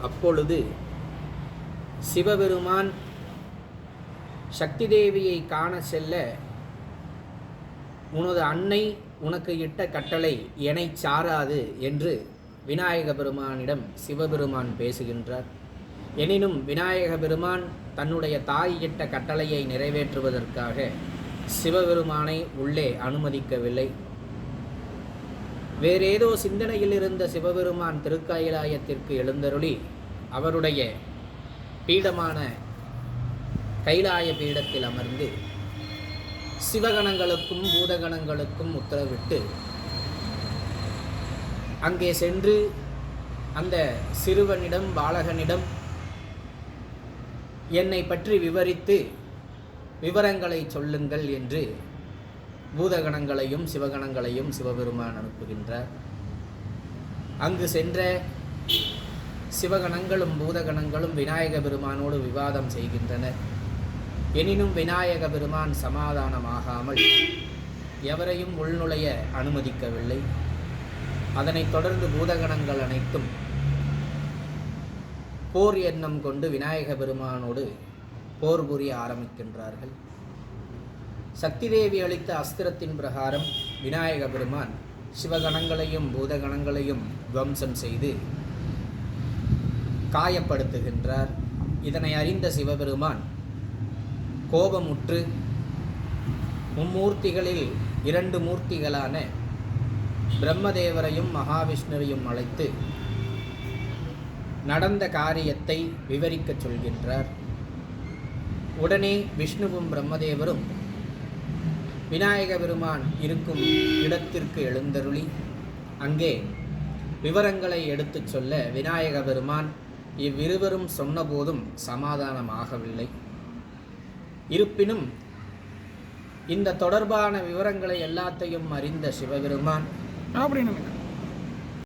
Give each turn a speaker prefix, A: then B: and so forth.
A: அப்பொழுது சிவபெருமான் சக்தி தேவியை காண செல்ல, உனது அன்னை உனக்கு இட்ட கட்டளை என்னை சாராது என்று விநாயக பெருமானிடம் சிவபெருமான் பேசுகின்றார். எனினும் விநாயக பெருமான் தன்னுடைய தாய் இட்ட கட்டளையை நிறைவேற்றுவதற்காக சிவபெருமானை உள்ளே அனுமதிக்கவில்லை. வேறேதோ சிந்தனையில் இருந்த சிவபெருமான் திருக்கைலாயத்திற்கு எழுந்தருளி அவருடைய பீடமான கைலாய பீடத்தில் அமர்ந்து சிவகணங்களுக்கும் பூதகணங்களுக்கும் உத்தரவிட்டு அங்கே சென்று அந்த சிறுவனிடம் பாலகனிடம் என்னை பற்றி விவரித்து விவரங்களை சொல்லுங்கள் என்று பூதகணங்களையும் சிவகணங்களையும் சிவபெருமான் அனுப்புகின்றார். அங்கு சென்ற சிவகணங்களும் பூதகணங்களும் விநாயக பெருமானோடு விவாதம் செய்கின்றனர். எனினும் விநாயக பெருமான் சமாதானமாகாமல் எவரையும் உள்நுழைய அனுமதிக்கவில்லை. அதனைத் தொடர்ந்து பூதகணங்கள் அனைத்தும் போர் எண்ணம் கொண்டு விநாயக பெருமானோடு போர் புரிய ஆரம்பிக்கின்றார்கள். சக்தி தேவி அளித்த அஸ்திரத்தின் பிரகாரம் விநாயக பெருமான் சிவகணங்களையும் பூதகணங்களையும் துவம்சம் செய்து காயப்படுத்துகின்றார். இதனை அறிந்த சிவபெருமான் கோபமுற்று மும்மூர்த்திகளில் 2 மூர்த்திகளான பிரம்மதேவரையும் மகாவிஷ்ணுவையும் அழைத்து நடந்த காரியத்தை விவரிக்கச் சொல்கின்றார். உடனே விஷ்ணுவும் பிரம்மதேவரும் விநாயக பெருமான் இருக்கும் இடத்திற்கு எழுந்தருளி அங்கே விவரங்களை எடுத்துச் சொல்ல விநாயக பெருமான் இவ்விருவரும் சொன்னபோதும் சமாதானமாகவில்லை. இருப்பினும் இந்த தொடர்பான விவரங்களை எல்லாத்தையும் அறிந்த சிவபெருமான்